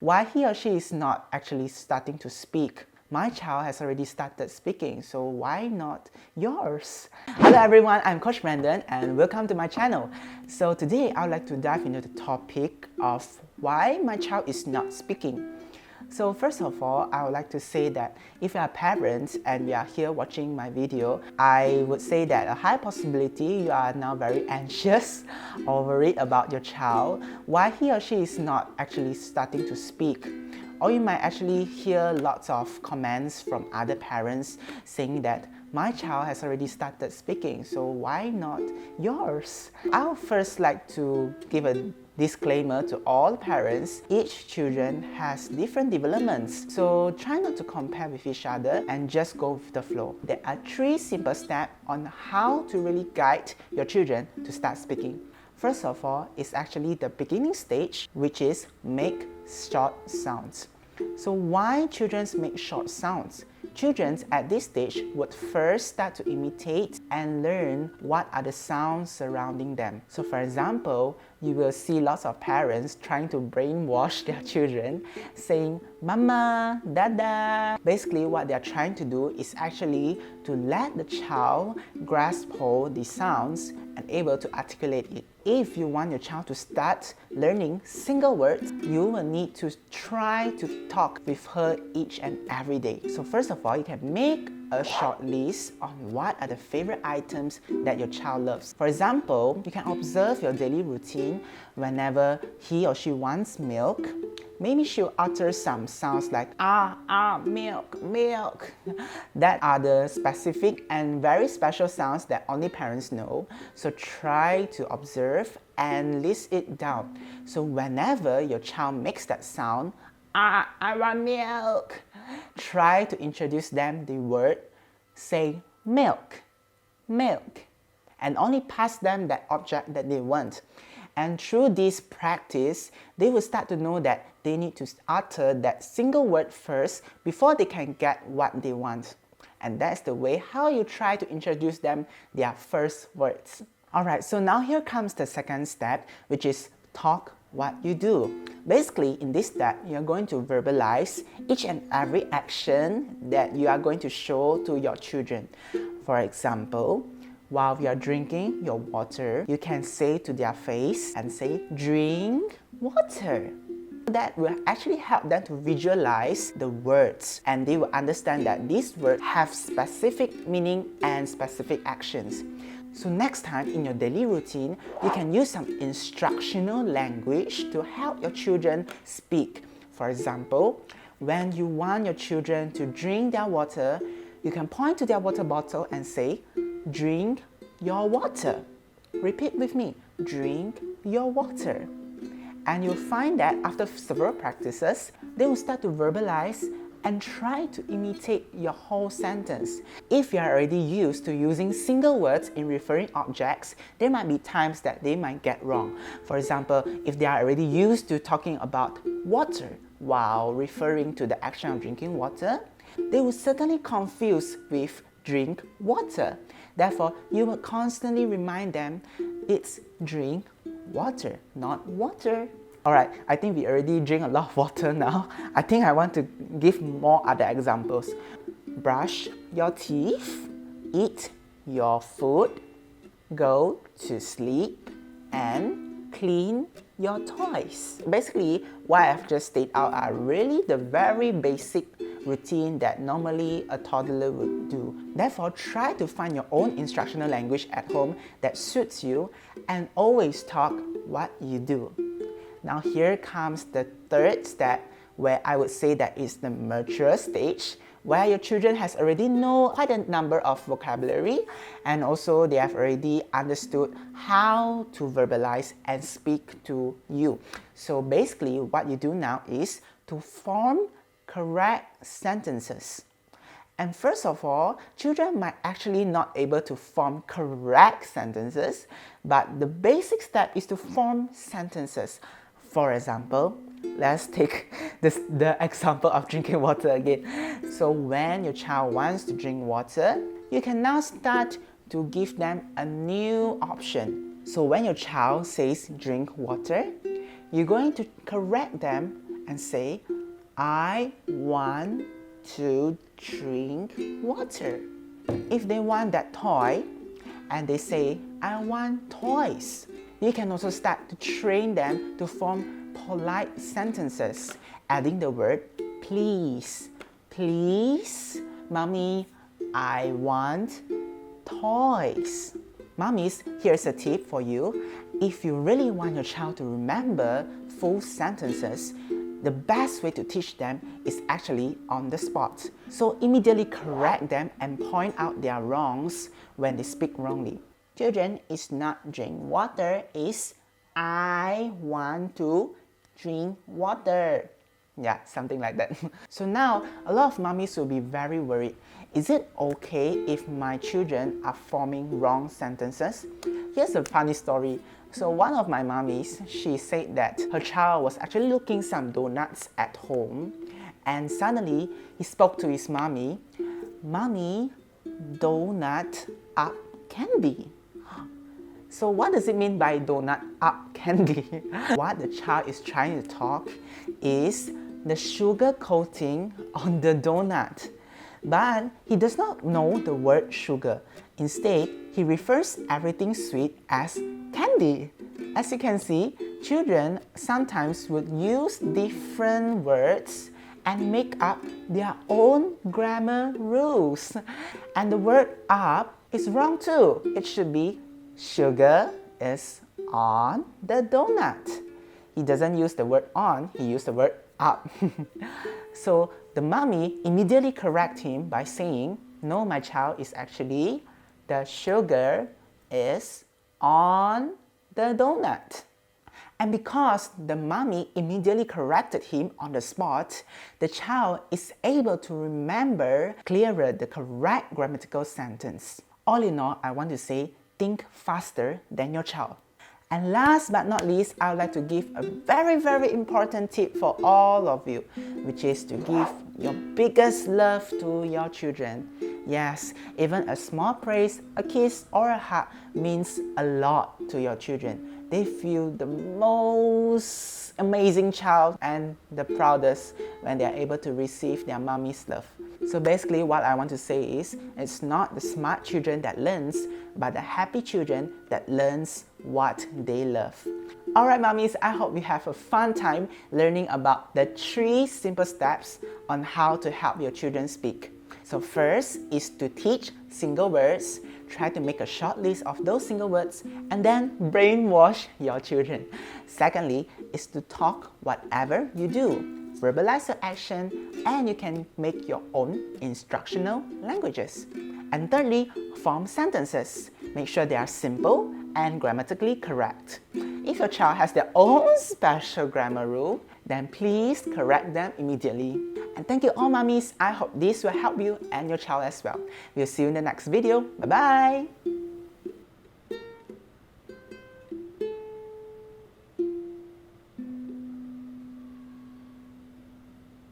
Why he or she is not actually starting to speak? My child has already started speaking, so why not yours? Hello everyone, I'm Coach Brendon and welcome to my channel. So today I would like to dive into the topic of why my child is not speaking. So first of all, I would like to say that if you are parents and you are here watching my video, I would say that a high possibility you are now very anxious or worried about your child, why he or she is not actually starting to speak. Or you might actually hear lots of comments from other parents saying that my child has already started speaking, so why not yours? I would first like to give a disclaimer to all parents. Each children has different developments, so try not to compare with each other and just go with the flow. There are 3 simple steps on how to really guide your children to start speaking. First of all, it's actually the beginning stage, which is make short sounds. So why children make short sounds? Children at this stage would first start to imitate and learn what are the sounds surrounding them. So for example, you will see lots of parents trying to brainwash their children saying mama, dada. Basically what they're trying to do is actually to let the child grasp hold the sounds and able to articulate it. If you want your child to start learning single words, you will need to try to talk with her each and every day. So first of all, you can make a short list on what are the favorite items that your child loves. For example, you can observe your daily routine. Whenever he or she wants milk, maybe she'll utter some sounds like milk, milk. That are the specific and very special sounds that only parents know. So try to observe and list it down. So whenever your child makes that sound, I want milk, try to introduce them the word, say milk, milk, and only pass them that object that they want. And through this practice, they will start to know that they need to utter that single word first before they can get what they want. And that's the way how you try to introduce them their first words. Alright, so now here comes the second step, which is talk what you do. Basically, in this step, you're going to verbalize each and every action that you are going to show to your children. For example, while you are drinking your water, you can say to their face and say, drink water. That will actually help them to visualize the words and they will understand that these words have specific meaning and specific actions. So next time in your daily routine, you can use some instructional language to help your children speak. For example, when you want your children to drink their water, you can point to their water bottle and say, drink your water. Repeat with me, drink your water. And you'll find that after several practices, they will start to verbalize and try to imitate your whole sentence. If you are already used to using single words in referring objects, there might be times that they might get wrong. For example, if they are already used to talking about water while referring to the action of drinking water, they will certainly confuse with drink water. Therefore, you will constantly remind them it's drink water, not water. Alright, I think we already drink a lot of water now. I think I want to give more other examples. Brush your teeth, eat your food, go to sleep, and clean your toys. Basically, what I've just stated out are really the very basic routine that normally a toddler would do. Therefore, try to find your own instructional language at home that suits you and always talk what you do. Now here comes the third step where I would say that is the mature stage, where your children has already know quite a number of vocabulary and also they have already understood how to verbalize and speak to you. So basically what you do now is to form correct sentences. And first of all, children might actually not able to form correct sentences, but the basic step is to form sentences. For example, let's take the example of drinking water again. So when your child wants to drink water, you can now start to give them a new option. So when your child says drink water, you're going to correct them and say, I want to drink water. If they want that toy and they say, I want toys, you can also start to train them to form polite sentences, adding the word please. Please, mommy, I want toys. Mommies, here's a tip for you. If you really want your child to remember full sentences, the best way to teach them is actually on the spot. So immediately correct them and point out their wrongs when they speak wrongly. Children, it's not drink water, it's I want to drink water. Yeah, something like that. So now, a lot of mommies will be very worried. Is it okay if my children are forming wrong sentences? Here's a funny story. So one of my mommies, she said that her child was actually looking some donuts at home, and suddenly he spoke to his mommy, Mommy, donut up candy. So what does it mean by donut up candy? What the child is trying to talk is the sugar coating on the donut. But he does not know the word sugar. Instead, he refers everything sweet as candy. As you can see, children sometimes would use different words and make up their own grammar rules. And the word up is wrong too. It should be sugar is on the donut. He doesn't use the word on, he used the word up. So the mommy immediately corrects him by saying, no, my child, is actually the sugar is on the donut. And because the mommy immediately corrected him on the spot, the child is able to remember clearer the correct grammatical sentence. All in all, I want to say, think faster than your child. And last but not least, I would like to give a very, very important tip for all of you, which is to give your biggest love to your children. Yes, even a small praise, a kiss, or a hug means a lot to your children. They feel the most amazing child and the proudest when they are able to receive their mommy's love. So basically what I want to say is, it's not the smart children that learns, but the happy children that learns what they love. Alright mommies, I hope you have a fun time learning about the 3 simple steps on how to help your children speak. So first is to teach single words. Try to make a short list of those single words and then brainwash your children. Secondly is to talk whatever you do. Verbalize your action, and you can make your own instructional languages. And thirdly, form sentences. Make sure they are simple and grammatically correct. If your child has their own special grammar rule, then please correct them immediately. And thank you all mommies. I hope this will help you and your child as well. We'll see you in the next video. Bye-bye!